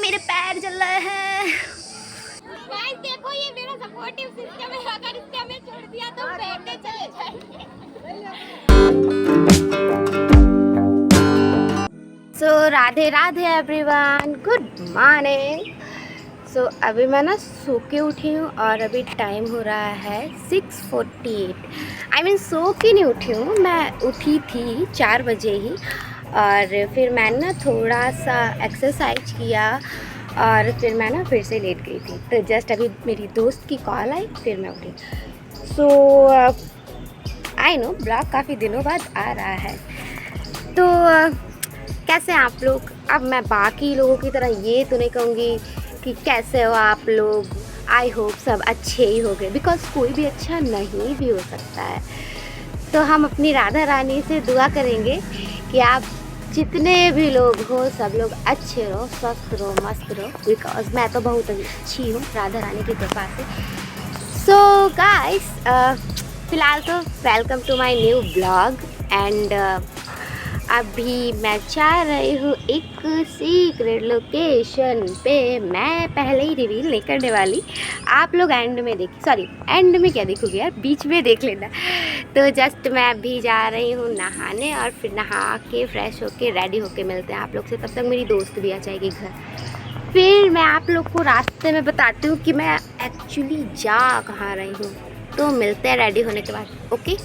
मेरे पैर जल रहे हैं। गाइस देखो ये मेरा सपोर्टिव सिस्टम है, अगर इसने हमें छोड़ दिया तो बैठे चले जाएंगे। So Radhe Radhe everyone, good morning. So अभी मैं ना सो के उठी हूँ और अभी टाइम हो रहा है 6:48। आई मीन सो के नहीं उठी हूँ, मैं उठी थी 4 बजे ही और फिर मैंने ना थोड़ा सा एक्सरसाइज किया और फिर मैं ना फिर से लेट गई थी। तो जस्ट अभी मेरी दोस्त की कॉल आई फिर मैं उठी। सो आई नो ब्लॉग काफ़ी दिनों बाद आ रहा है। तो कैसे हैं आप लोग? अब मैं बाकी लोगों की तरह ये तो नहीं कहूँगी कि कैसे हो आप लोग। आई होप सब अच्छे ही हो गए, बिकॉज कोई भी अच्छा नहीं भी हो सकता है। तो हम अपनी राधा रानी से दुआ करेंगे कि आप जितने भी लोग हो सब लोग अच्छे रहो, स्वस्थ रहो, मस्त रहो, बिकॉज मैं तो बहुत अच्छी हूँ राधा रानी की कृपा से। सो गाइस, फ़िलहाल तो welcome to my new blog and अभी मैं जा रही हूँ एक सीक्रेट लोकेशन पे। मैं पहले ही रिवील नहीं करने वाली, आप लोग एंड में देखिए। सॉरी, एंड में क्या देखोगे यार, बीच में देख लेना। तो जस्ट मैं अभी जा रही हूँ नहाने और फिर नहा के फ्रेश होके रेडी होके मिलते हैं आप लोग से। तब तक मेरी दोस्त भी आ जाएगी घर, फिर मैं आप लोग को रास्ते में बताती हूँ कि मैं एक्चुअली जा कहाँ रही हूँ। तो मिलते हैं रेडी होने के बाद, ओके।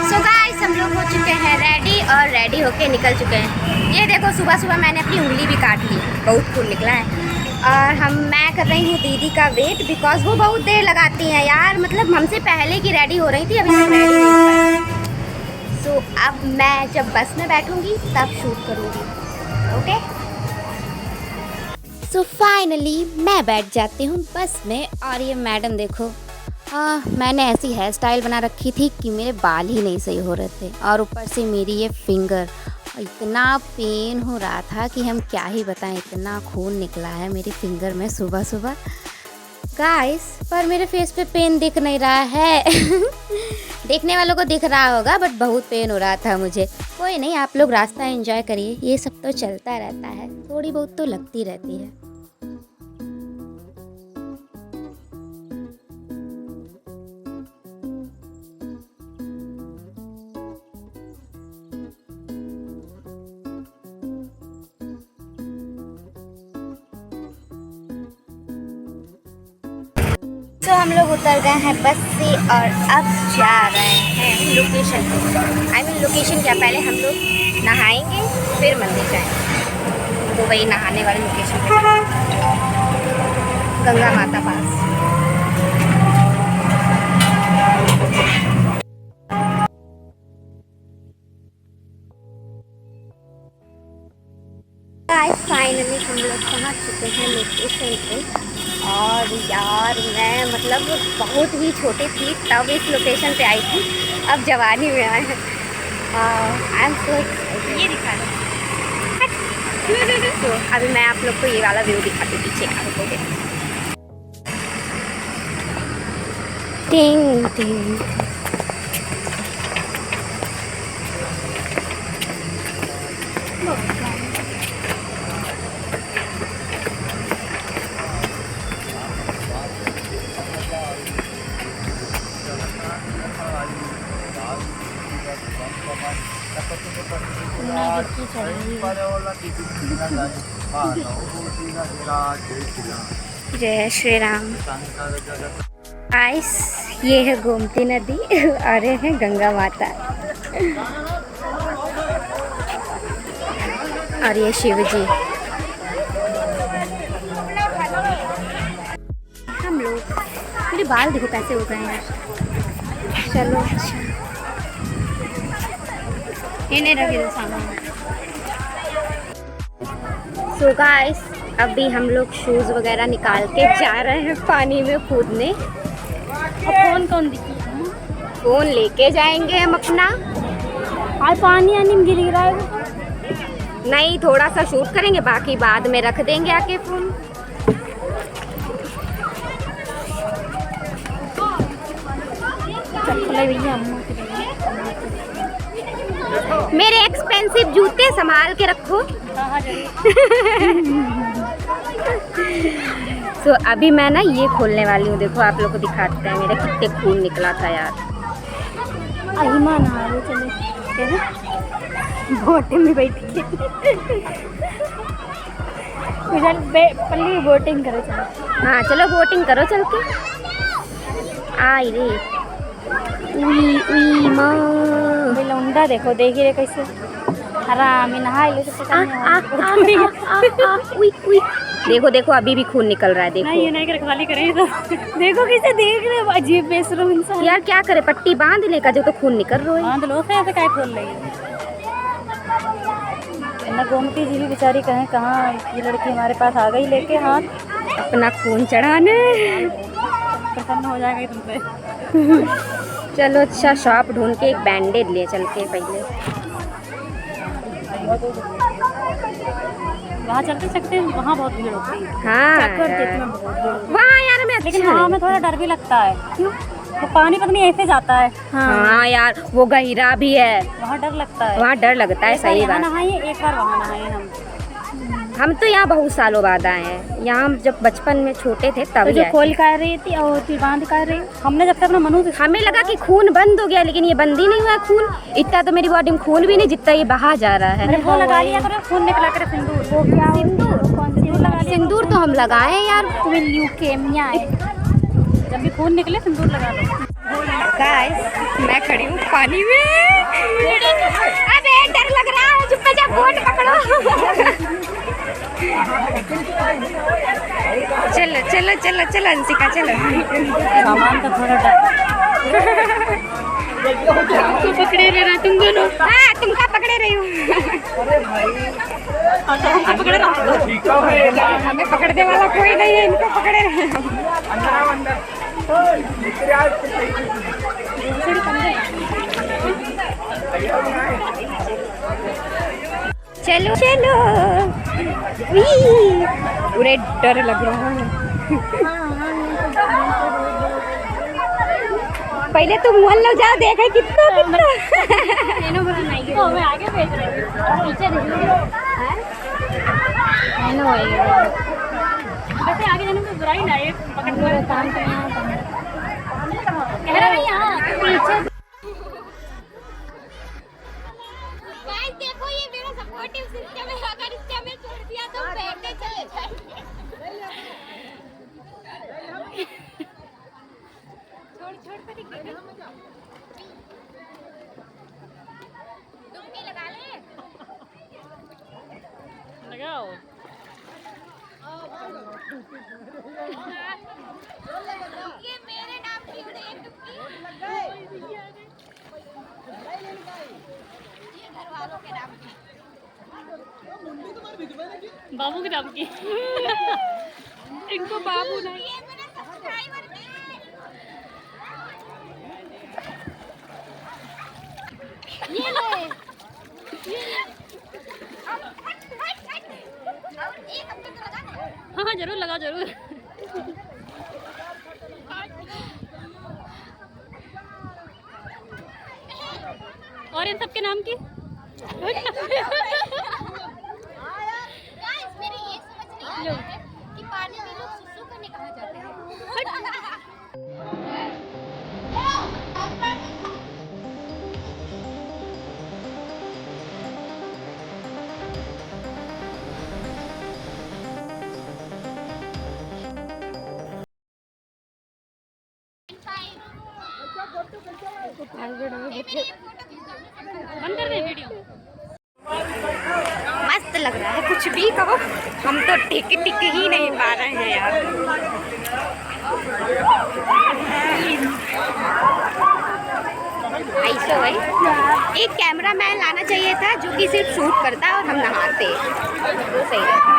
सो गाइस, हम लोग हो चुके हैं रेडी और रेडी होके निकल चुके हैं। ये देखो सुबह सुबह मैंने अपनी उंगली भी काट ली, बहुत खून निकला है। और मैं कर रही हूँ दीदी का वेट, बिकॉज वो बहुत देर लगाती हैं यार। मतलब हमसे पहले की रेडी हो रही थी, अभी तक रेडी नहीं हो पाई। सो अब मैं जब बस में बैठूँगी तब शूट करूँगी, ओके। सो फाइनली मैं बैठ जाती हूँ बस में और ये मैडम देखो, मैंने ऐसी हेयर स्टाइल बना रखी थी कि मेरे बाल ही नहीं सही हो रहे थे और ऊपर से मेरी ये फिंगर, इतना पेन हो रहा था कि हम क्या ही बताएं। इतना खून निकला है मेरी फिंगर में सुबह सुबह गाइस, पर मेरे फेस पे पेन दिख नहीं रहा है। देखने वालों को दिख रहा होगा बट बहुत पेन हो रहा था मुझे। कोई नहीं, आप लोग रास्ता एंजॉय करिए, ये सब तो चलता रहता है, थोड़ी बहुत तो लगती रहती है। तो हम लोग उतर गए हैं बस से और अब जा रहे हैं लोकेशन पे। आई मीन लोकेशन क्या, पहले हम लोग नहाएंगे फिर मंदिर जाएंगे। तो वही नहाने वाले लोकेशन पे, गंगा माता पास। फाइनली हम लोग पहुँच चुके हैं लोकेशन पे। और यार मैं मतलब बहुत ही छोटी थी तब इस लोकेशन पे आई थी, अब जवानी में आए हैं। आई एम सो, ये दिखा दो। तो अभी मैं आप लोग को ये वाला व्यू दिखाती हूँ, पीछे का रुकोगे। टिंग टिंग जय श्री राम। गाइस, ये है गोमती नदी और ये है गंगा माता और ये शिव जी। हम लोग, मेरे बाल देखो कैसे हो गए हैं। चलो अच्छा, इन्हें रखे दो सामान। सो गाइस, अभी हम लोग शूज़ वगैरह निकाल के जा रहे हैं पानी में कूदने। फोन कौन दिखी? फ़ोन लेके जाएंगे हम अपना। आज पानी आने में गिर रहा है। नहीं, थोड़ा सा शूट करेंगे, बाकी बाद में रख देंगे आके फ़ोन। मेरे एक्सपेंसिव जूते संभाल के रखो। तो अभी मैं ना ये खोलने वाली हूँ। देखो आप लोग को दिखाते हैं मेरे कितने खून निकला था यार। अहिमा नहा लो चलो। बोटिंग में बैठी पल्ली बोटिंग करो चलो। हाँ चलो बोटिंग करो चल के। आई रे उई उई माँ लौंडा देखो देखी रे कैसे आराम में नहा लो तो पता नहीं। उई उई देखो देखो अभी भी खून निकल रहा है। देखो नहीं ये नहीं कर खाली करें तो देखो कैसे देख रहे हो अजीब बेशरम इंसान। यार क्या करे पट्टी बांध ले का जो तो खून निकल रहा है। बांध लो से ऐसे काय खोल रही है ना। गोमती जी भी बेचारी कहें कहाँ ये लड़की हमारे पास आ गई लेके हाथ अपना खून चढ़ाने। प्रसन्न हो जाएगा तुमसे। चलो अच्छा शॉप ढूंढ के एक बैंडेड ले चल के पहले। वहाँ चलते सकते हैं वहाँ बहुत भीड़ होती है। हाँ वहाँ यार मैं लेकिन वहाँ में थोड़ा डर भी लगता है। क्यों वो पानी पता नहीं ऐसे जाता है। हाँ यार वो गहरा भी है वहाँ डर लगता है। वहाँ डर लगता है। सही बात। नहाइए एक बार वहाँ नहाए हम तो यहाँ बहुत सालों बाद आए हैं। यहाँ हम जब बचपन में छोटे थे तब जो खोल कर रही थी और फिर बांध कर रही हमने जब तक अपना मनु हमें लगा कि खून बंद हो गया लेकिन ये बंद ही नहीं हुआ खून। इतना तो मेरी बॉडी में खून भी नहीं जितना ये बहा जा रहा है। वो लगा लिया करो खून निकला कर सिंदूर। वो क्या सिंदूर कौन सिंदूर लगा लिया? सिंदूर तो हम लगाए यार। तुम्हें ल्यूकेमिया है जब भी खून निकले सिंदूर लगा लो। गाइस मैं खड़ी हूँ पानी में। अबे डर लग रहा है चुप जा बोट पकड़ो। चलो चलो चलो चलो अंशिका चलो। सामान का थोड़ा डर तो पकड़े रहे तुम दोनों। हाँ तुम कहाँ पकड़े रही हो? पकड़े रहा हमें पकड़ने वाला कोई नहीं है इनको पकड़े रहे। चलो चलो पूरे डर लग रहा है। पहले तुम मोहन लोग जाओ देखा कितना मैं आगे भेज रही हूँ पीछे वैसे आगे जाने में बुराई ना है पकड़ने काम पीछे। देखो ये मेरा सपोर्टिव सिस्टम है। अगर इससे हमें छोड़ दिया तो बैठने चले जाएंगे। छोड़ पर डुबकी लगा ले। लगाओ ये मेरे नाम की उड़े एक डुबकी ये घर वालों के नाम की बाबू के नाम की इनको बाबू नहीं ये मेरे सब्सक्राइबर हैं। ये ले एक हफ्ते तो लगा। हाँ जरूर लगाओ जरूर। और इन सबके नाम की मेरी ये समझ नहीं आ रहा है कि पानी में लोग सुसु करने कहाँ जाते हैं। बंद कर दे वीडियो। मस्त लग रहा है कुछ भी कहो हम तो टिक टिक ही नहीं पा रहे हैं यार। ऐसा भाई एक कैमरा मैन लाना चाहिए था जो कि सिर्फ शूट करता और हम नहाते तो सही रहता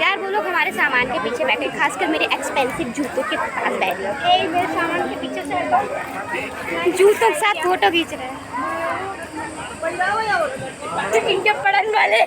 यार। वो लोग हमारे सामान के पीछे बैठे खासकर मेरे एक्सपेंसिव जूतों के पास बैठे मेरे सामान के पीछे से जूतों के साथ फोटो खींच रहे हैं इनके पड़न वाले।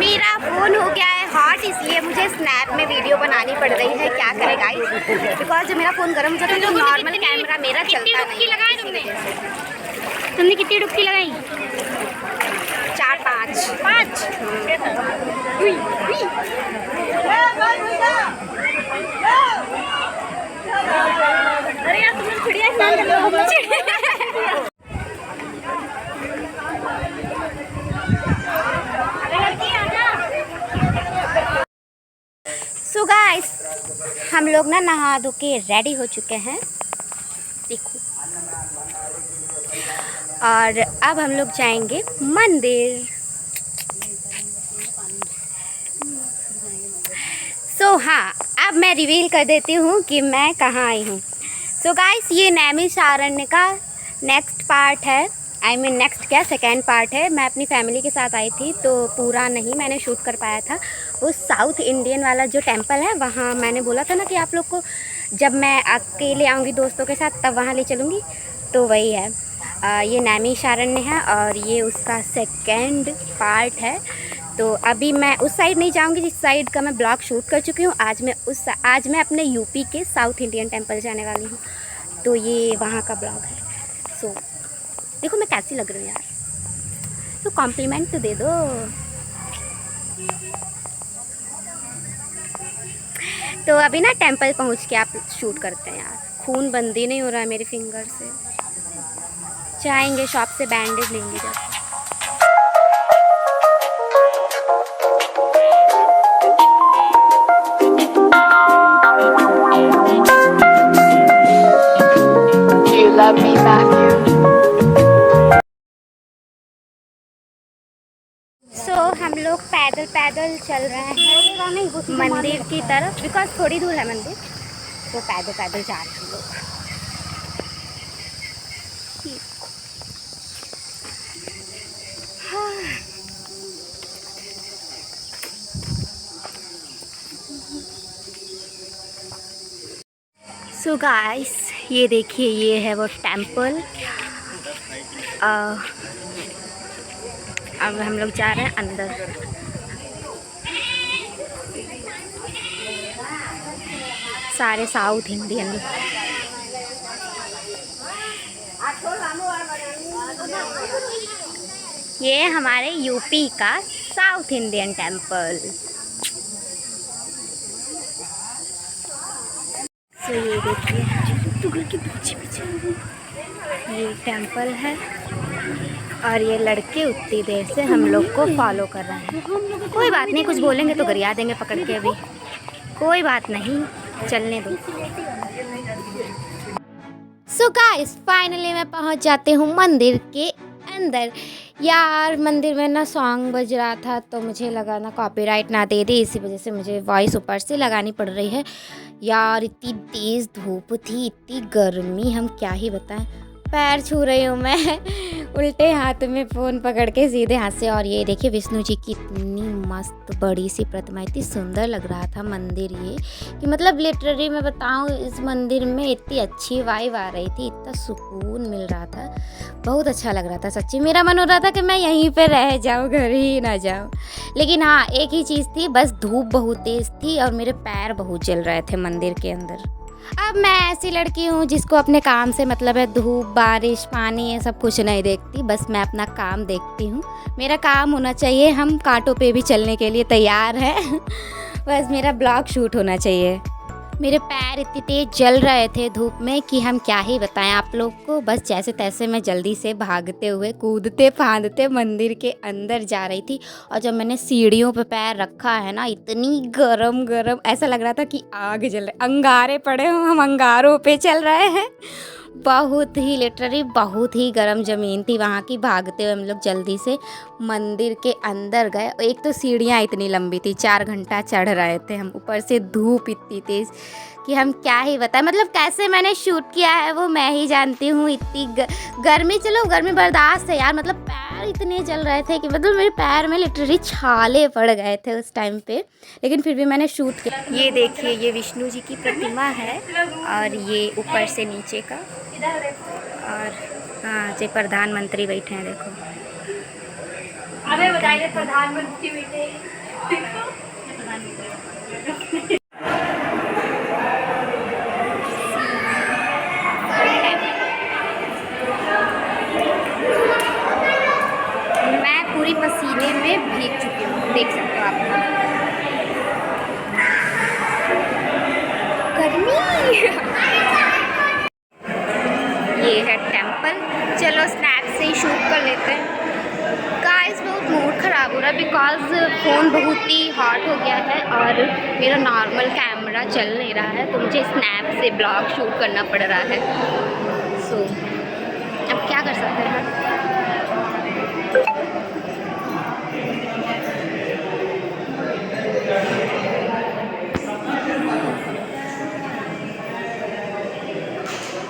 मेरा फ़ोन हो गया है हॉट, इसलिए मुझे स्नैप में वीडियो बनानी पड़ रही है। क्या करे गाइस, बिकॉज जब मेरा फ़ोन गर्म हो जाता है तो नॉर्मल कैमरा मेरा चलता नहीं। तुमने कितनी डुबकी लगाई? 4-5। अरे यार तुमने चिड़िया स्नान कर लो। सो गाइस, हम लोग ना नहा धो के रेडी हो चुके हैं, देखो। और अब हम लोग जाएंगे मंदिर। सो हाँ, अब मैं रिवील कर देती हूँ कि मैं कहाँ आई हूँ। सो गाइस, ये नैमिषारण्य का नेक्स्ट पार्ट है। आई मीन नेक्स्ट क्या, सेकेंड पार्ट है। मैं अपनी फैमिली के साथ आई थी तो पूरा नहीं मैंने शूट कर पाया था। वो साउथ इंडियन वाला जो टेंपल है वहाँ मैंने बोला था ना कि आप लोग को जब मैं अकेले आऊँगी दोस्तों के साथ तब वहाँ ले चलूँगी, तो वही है। ये नैमिषारण्य है और ये उसका सेकेंड पार्ट है। तो अभी मैं उस साइड नहीं जाऊँगी जिस साइड का मैं ब्लॉग शूट कर चुकी हूँ। आज मैं अपने यूपी के साउथ इंडियन टेंपल जाने वाली हूँ, तो ये वहाँ का ब्लॉग है। सो देखो मैं कैसी लग रही हूँ यार, तो कॉम्प्लीमेंट तो दे दो। तो अभी ना टेंपल पहुँच के आप शूट करते हैं यार। खून बंद ही नहीं हो रहा है मेरे फिंगर से। जाएंगे शॉप से बैंडेज लेंगे जब। Love me, Matthew. सो हम लोग पैदल पैदल चल रहे हैं मंदिर की तरफ, बिकॉज थोड़ी दूर है मंदिर, तो पैदल पैदल जा रहे हैं हम लोग। सो गाइस, ये देखिए, ये है वो टेंपल। अब हम लोग जा रहे हैं अंदर। सारे साउथ इंडियन। ये हमारे यूपी का साउथ इंडियन टेंपल। तो ये देखिए, तो घर के पीछे ये टेंपल है और ये लड़के उतनी देर से हम लोग को फॉलो कर रहे हैं। कोई बात नहीं, कुछ बोलेंगे तो गरिया देंगे पकड़ के, अभी कोई बात नहीं, चलने दो। सो गाइस, फाइनली मैं पहुंच जाती हूँ मंदिर के अंदर। यार मंदिर में ना सॉन्ग बज रहा था तो मुझे लगा ना कॉपीराइट ना दे दे, इसी वजह से मुझे वॉइस ऊपर से लगानी पड़ रही है। यार इतनी तेज़ धूप थी, इतनी गर्मी, हम क्या ही बताएं। पैर छू रही हूँ मैं उल्टे हाथ में फ़ोन पकड़ के सीधे हाथ से। और ये देखिए विष्णु जी की इतनी मस्त बड़ी सी प्रतिमा, इतनी सुंदर लग रहा था मंदिर ये कि मतलब लिटरली मैं बताऊँ, इस मंदिर में इतनी अच्छी वाइब आ रही थी, इतना सुकून मिल रहा था, बहुत अच्छा लग रहा था सच्ची। मेरा मन हो रहा था कि मैं यहीं पे रह जाऊँ, घर ही ना जाऊँ। लेकिन हाँ, एक ही चीज़ थी, बस धूप बहुत तेज़ थी और मेरे पैर बहुत जल रहे थे मंदिर के अंदर। अब मैं ऐसी लड़की हूँ जिसको अपने काम से मतलब है, धूप बारिश पानी ये सब कुछ नहीं देखती, बस मैं अपना काम देखती हूँ। मेरा काम होना चाहिए, हम कांटों पे भी चलने के लिए तैयार हैं बस मेरा ब्लॉग शूट होना चाहिए। मेरे पैर इतनी तेज़ जल रहे थे धूप में कि हम क्या ही बताएं आप लोग को। बस जैसे तैसे मैं जल्दी से भागते हुए कूदते फांदते मंदिर के अंदर जा रही थी। और जब मैंने सीढ़ियों पे पैर रखा है ना, इतनी गरम गरम, ऐसा लग रहा था कि आग जल रही, अंगारे पड़े हों, हम अंगारों पे चल रहे हैं। बहुत ही लिटरली बहुत ही गर्म ज़मीन थी वहाँ की। भागते हुए हम लोग जल्दी से मंदिर के अंदर गए। एक तो सीढ़ियाँ इतनी लंबी थी, 4 घंटा चढ़ रहे थे हम, ऊपर से धूप इतनी तेज़ कि हम क्या ही बताएं। मतलब कैसे मैंने शूट किया है वो मैं ही जानती हूँ। इतनी गर्मी, चलो गर्मी बर्दाश्त है यार, मतलब पैर इतने जल रहे थे कि मतलब मेरे पैर में लिटरली छाले पड़ गए थे उस टाइम पे, लेकिन फिर भी मैंने शूट किया। ये देखिए, ये विष्णु जी की प्रतिमा है और ये ऊपर से नीचे का। और हाँ, जो प्रधानमंत्री बैठे हैं देखो। अबे बताइए प्रधानमंत्री बेटे। मैं पूरी पसीने में भीग चुकी हूँ, देख सकते हो आप। गर्मी। ये है टेंपल। चलो स्नैप से ही शूट कर लेते हैं। गाइस बहुत मूड ख़राब हो रहा है बिकॉज फ़ोन बहुत ही हॉट हो गया है और मेरा नॉर्मल कैमरा चल नहीं रहा है, तो मुझे स्नैप से ब्लॉग शूट करना पड़ रहा है। सो अब क्या कर सकते हैं।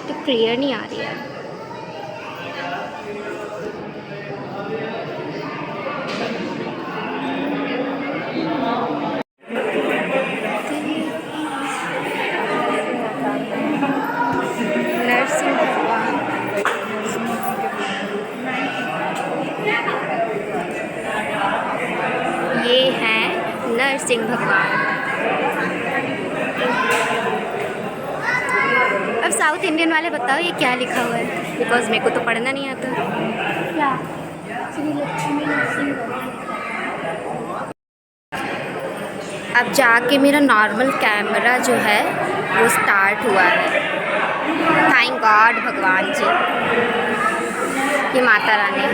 तो क्लियर नहीं आ रही है। नरसिंह भगवान। ये हैं नरसिंह भगवान। अब साउथ इंडियन वाले बताओ ये क्या लिखा हुआ है, बिकॉज मेरे को तो पढ़ना नहीं आता। क्या? श्री लक्ष्मी नरसिंह भगवान। अब जाके मेरा नॉर्मल कैमरा जो है वो स्टार्ट हुआ है। थैंक गॉड भगवान जी, ये माता रानी।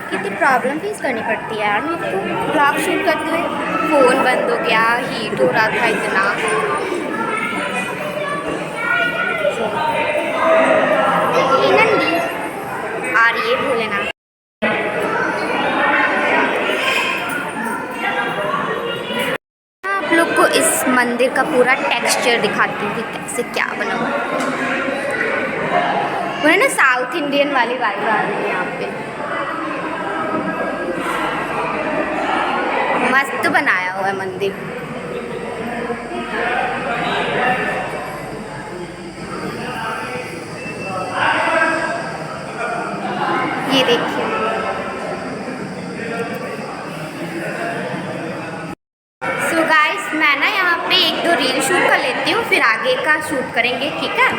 कितनी प्रॉब्लम फेस करनी पड़ती है यार मेरे को ब्लॉग शूट करते हुए। फ़ोन बंद हो गया, हीट हो रहा था इतना। ये नंदी और ये भोलेनाथ। आप लोग को इस मंदिर का पूरा टेक्सचर दिखाती हूँ कि कैसे क्या बना हुआ है। वो है ना साउथ इंडियन वाली वाइब आ रही है यहाँ पे। मस्त बनाया हुआ है मंदिर। ये देखिए। सो गाइस मैं ना यहाँ पे 1-2 रील शूट कर लेती हूँ, फिर आगे का शूट करेंगे, ठीक है।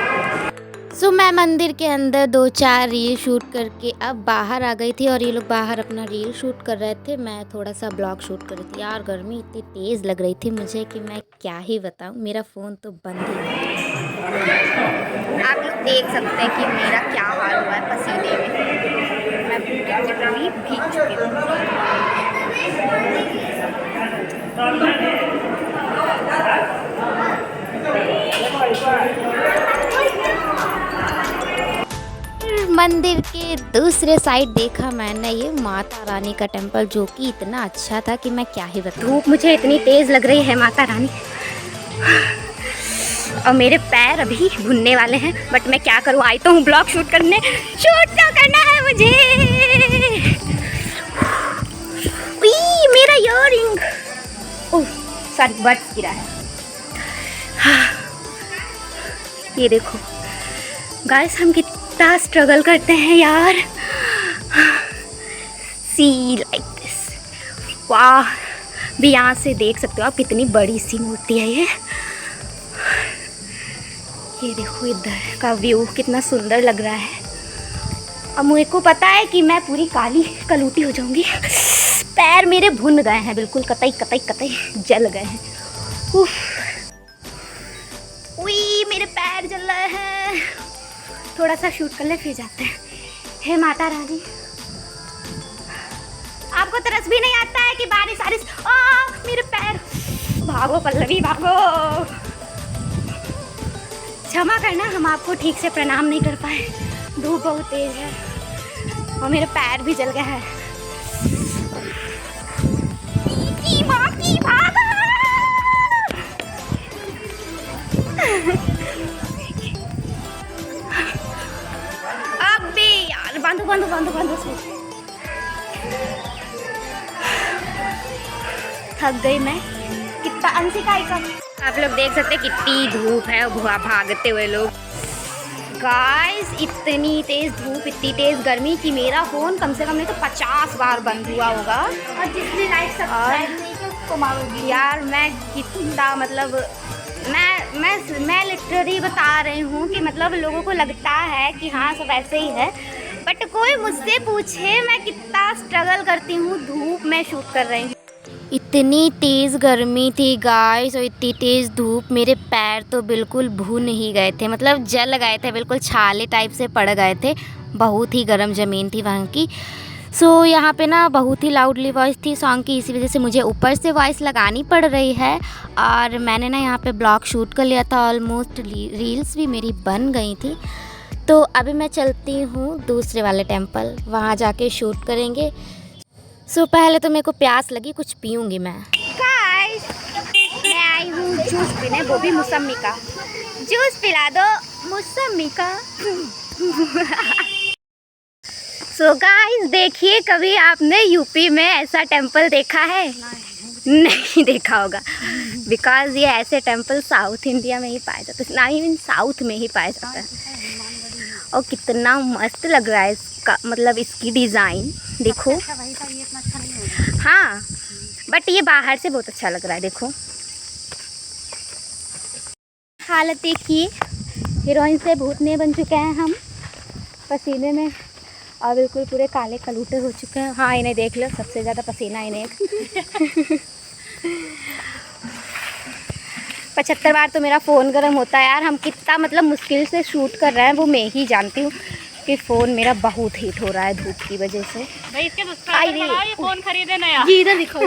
सो मैं मंदिर के अंदर 2-4 रील शूट करके अब बाहर आ गई थी और ये लोग बाहर अपना रील शूट कर रहे थे। मैं थोड़ा सा ब्लॉग शूट कर रही थी। यार गर्मी इतनी तेज़ लग रही थी मुझे कि मैं क्या ही बताऊँ। मेरा फ़ोन तो बंद ही है। आप लोग देख सकते हैं कि मेरा क्या हाल हुआ है पसीने में। मैं पूरी भीग चुकी हूँ। मंदिर के दूसरे साइड देखा मैंने ये माता रानी का टेंपल, जो कि इतना अच्छा था कि मैं क्या ही बताऊं। धूप मुझे इतनी तेज़ लग रही है माता रानी, और मेरे पैर अभी भुनने वाले हैं, बट मैं क्या करूं, आई तो हूँ ब्लॉग शूट करने। शूट तो करना है मुझे। मेरा ईयररिंग, ओह सॉरी, बर्ड्स गिरा है। ये देखो गाइस, हम कितना स्ट्रगल करते हैं यार। सी लाइक दिस, वाह। भी यहाँ से देख सकते हो आप कितनी बड़ी सी मूर्ति है ये देखो इधर का व्यू कितना सुंदर लग रहा है। अब मुझे को पता है कि मैं पूरी काली कलूटी हो जाऊंगी। पैर मेरे भुन गए हैं बिल्कुल, कतई कतई कतई जल गए हैं। उफ, उई मेरे पैर जल रहे हैं। थोड़ा सा शूट कर ले फिर जाते हैं। हे माता रानी, आपको तरस भी नहीं आता है कि बारिश बारिश, मेरे पैर। भागो पल्लवी भागो। क्षमा करना, हम आपको ठीक से प्रणाम नहीं कर पाए। धूप बहुत तेज है और मेरे पैर भी जल गए हैं। अब भी यार बांधो बांधो बांधो बांधो। थक गई मैं। कितना अंशिका का आप लोग देख सकते हैं कितनी धूप है, भुआ भागते हुए लोग। गाइस इतनी तेज़ धूप, इतनी तेज़ गर्मी कि मेरा फ़ोन कम से कम नहीं तो 50 बार बंद हुआ होगा। और जिसने लाइक सब्सक्राइब नहीं किया उसको मारूंगी यार मैं कितना मतलब मैं लिटरली बता रही हूँ कि मतलब लोगों को लगता है कि हाँ सब ऐसे ही है, बट कोई मुझसे पूछे मैं कितना स्ट्रगल करती हूँ धूप में शूट कर रही हूँ। इतनी तेज़ गर्मी थी गाइस और इतनी तेज़ धूप, मेरे पैर तो बिल्कुल भून ही गए थे, मतलब जल गए थे, बिल्कुल छाले टाइप से पड़ गए थे। बहुत ही गर्म ज़मीन थी वहाँ की। सो यहाँ पे ना बहुत ही लाउडली वॉइस थी सॉन्ग की, इसी वजह से मुझे ऊपर से वॉइस लगानी पड़ रही है। और मैंने ना यहाँ पे ब्लॉग शूट कर लिया था, ऑलमोस्ट रील्स भी मेरी बन गई थी। तो अभी मैं चलती हूँ दूसरे वाले टेम्पल, वहाँ जाके शूट करेंगे। सो पहले तो मेरे को प्यास लगी, कुछ पीऊँगी मैं। गाइस मैं आई हूँ जूस पीने, वो भी मौसमी का। जूस पिला दो मौसमी का। सो गाइस देखिए, कभी आपने यूपी में ऐसा टेंपल देखा है? नहीं देखा होगा, बिकॉज़ ये ऐसे टेंपल साउथ इंडिया में ही पाए जाते हैं, ना ही साउथ में ही पाए जाते हैं। और कितना मस्त लग रहा है इसका, मतलब इसकी डिज़ाइन देखो। हाँ बट ये बाहर से बहुत अच्छा लग रहा है, देखो हालत देखिए, हीरोइन से भूतने बन चुके हैं हम पसीने में, और बिल्कुल पूरे काले कलूटे हो चुके हैं। हाँ इन्हें देख लो, सबसे ज़्यादा पसीना इन्हें। 75 बार तो मेरा फ़ोन गर्म होता है यार। हम कितना मतलब मुश्किल से शूट कर रहे हैं वो मैं ही जानती हूँ कि फ़ोन मेरा बहुत हीट हो रहा है धूप की वजह से। भाई इसके सब्सक्राइबर बढ़ाओ, ये फोन खरीदे नया। जी इधर दिखाओ।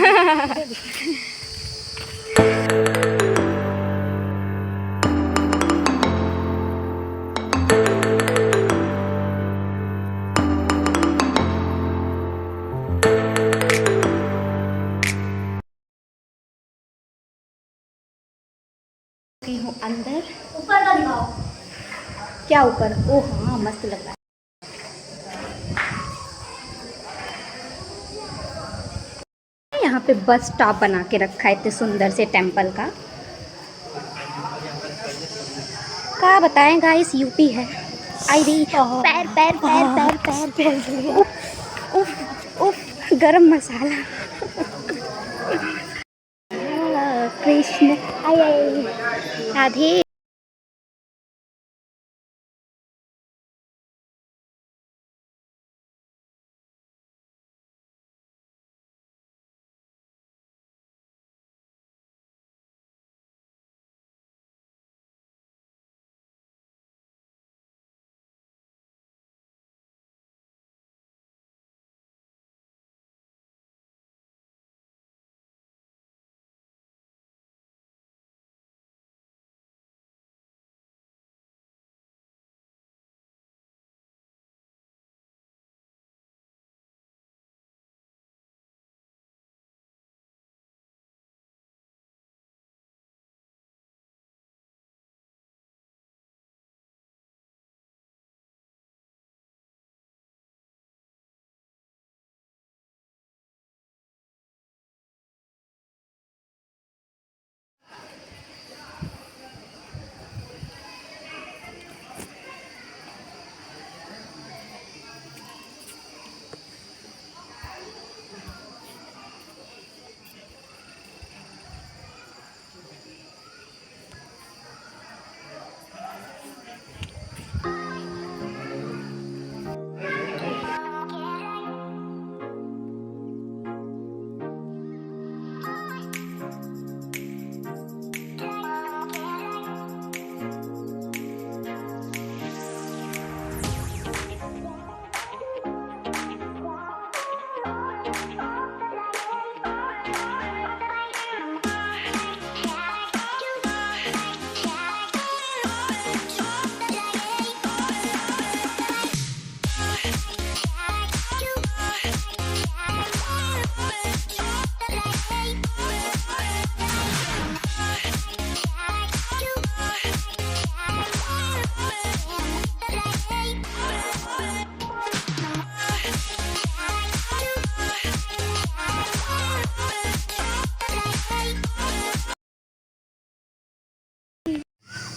हूँ अंदर, ऊपर का दिखाओ। क्या ऊपर? ओह हाँ मस्त लग रहा है। यहाँ पे बस स्टॉप बना के रखा है इतने सुंदर से टेंपल का। क्या बताएं गाइस, यूपी है। आई दी पैर पैर पैर पैर पैर, उफ उफ उफ, गरम मसाला। कृष्ण आये राधे।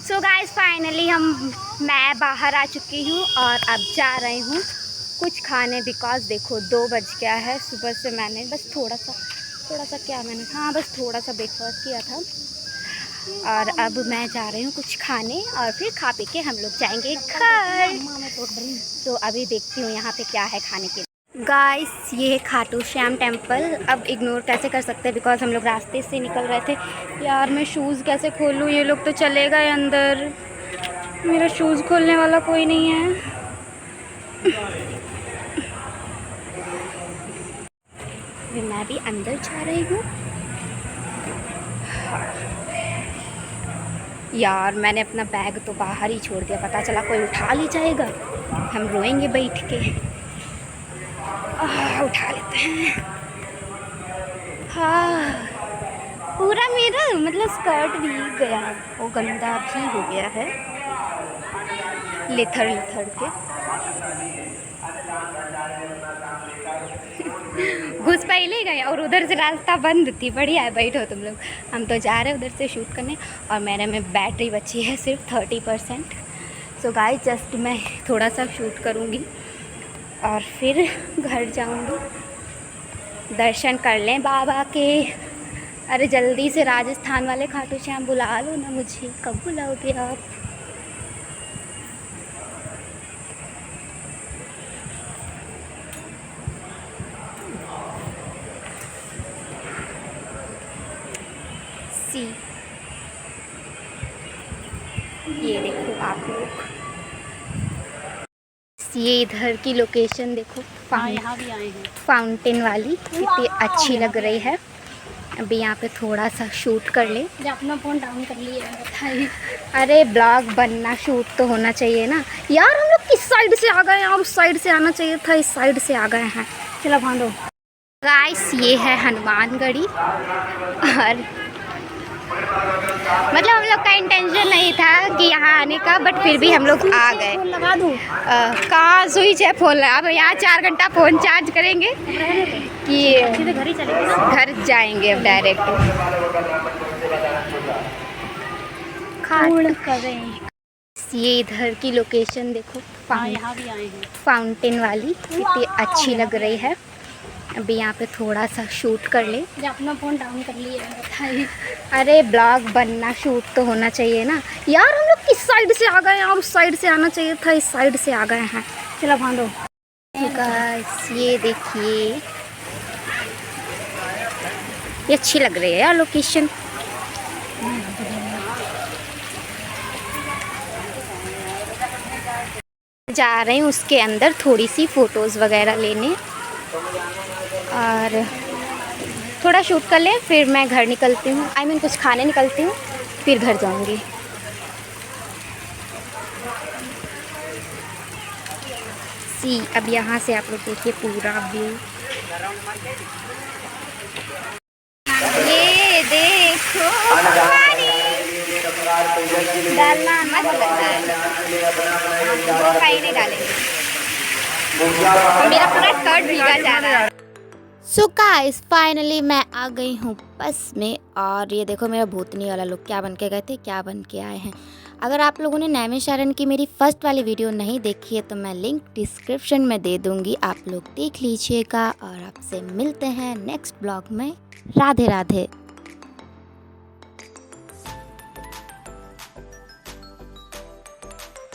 सो गाइस फाइनली मैं बाहर आ चुकी हूँ और अब जा रही हूँ कुछ खाने, बिकॉज देखो 2 बज गया है। सुबह से मैंने बस थोड़ा सा क्या मैंने बस थोड़ा सा ब्रेकफास्ट किया था और अब मैं जा रही हूँ कुछ खाने और फिर खा पी के हम लोग जाएंगे घर। तो अभी देखती हूँ यहाँ पे क्या है खाने के लिए। गाइस ये है खाटू श्याम टेम्पल। अब इग्नोर कैसे कर सकते हैं बिकॉज हम लोग रास्ते से निकल रहे थे। यार मैं शूज़ कैसे खोलूँ, ये लोग तो चले गए अंदर, मेरा शूज़ खोलने वाला कोई नहीं है। मैं भी अंदर जा रही हूँ। यार मैंने अपना बैग तो बाहर ही छोड़ दिया, पता चला कोई उठा ले जाएगा, हम रोएंगे बैठ के। उठा लेते हैं। हाँ पूरा मेरा मतलब स्कर्ट भी गया, वो गंदा भी हो गया है लेथड़ के। घुस पहले गए और उधर से रास्ता बंद थी। बढ़िया है, बैठो तुम लोग, हम तो जा रहे हैं उधर से शूट करने और मेरे में बैटरी बची है सिर्फ 30%। सो गाइस जस्ट मैं थोड़ा सा शूट करूँगी और फिर घर जाऊँगी, दर्शन कर लें बाबा के। अरे जल्दी से राजस्थान वाले खाटू श्याम बुला लो ना मुझे, कब बुलाओगे आप? ये देखो आप लोग, ये इधर की लोकेशन देखो, यहाँ भी आए हैं। फाउंटेन वाली कितनी अच्छी लग रही है। अभी यहाँ पे थोड़ा सा शूट कर ले। अपना फ़ोन डाउन कर लिया बताइए। अरे ब्लॉग बनना, शूट तो होना चाहिए ना यार। हम लोग किस साइड से आ गए हैं और उस साइड से आना चाहिए था, इस साइड से आ गए हैं। चलो भांडो। गाइस ये है हनुमानगढ़ी और मतलब हम लोग का इंटेंशन नहीं था कि यहाँ आने का, बट फिर भी हम लोग आ गए। लगा दूँ कहाँ स्विच है फोन? अब यहाँ 4 घंटा फ़ोन चार्ज करेंगे कि घर ही चलेंगे, घर जाएंगे अब डायरेक्ट। पूर्ण करें। ये इधर की लोकेशन देखो, यहाँ भी आए हैं। फाउंटेन वाली कितनी अच्छी लग रही है। अभी यहाँ पे थोड़ा सा शूट कर ले। अपना फ़ोन डाउन कर लिया बताइए। अरे ब्लॉग बनना, शूट तो होना चाहिए ना यार। हम लोग किस साइड से आ गए हैं और उस साइड से आना चाहिए था, इस साइड से आ गए हैं। चलो भांडो। गाइस ये देखिए, ये अच्छी लग रही है यार लोकेशन। जा रहे हैं उसके अंदर थोड़ी सी फ़ोटोज़ वगैरह लेने और थोड़ा शूट कर लें, फिर मैं घर निकलती हूँ। आई मीन कुछ खाने निकलती हूँ, फिर घर जाऊँगी। अब यहाँ से आप लोग देखिए पूरा व्यू। ये देखो डालना मत लगता है, वो कहीं नहीं डालेंगे। मेरा पूरा स्कर्ट भीगा जा रहा है। सो गाइस फाइनली मैं आ गई हूँ बस में और ये देखो मेरा भूतनी वाला लुक, क्या बन के गए थे क्या बन के आए हैं। अगर आप लोगों ने नैमिषारण्य की मेरी फर्स्ट वाली वीडियो नहीं देखी है तो मैं लिंक डिस्क्रिप्शन में दे दूँगी, आप लोग देख लीजिएगा। और आपसे मिलते हैं नेक्स्ट ब्लॉग में। राधे राधे।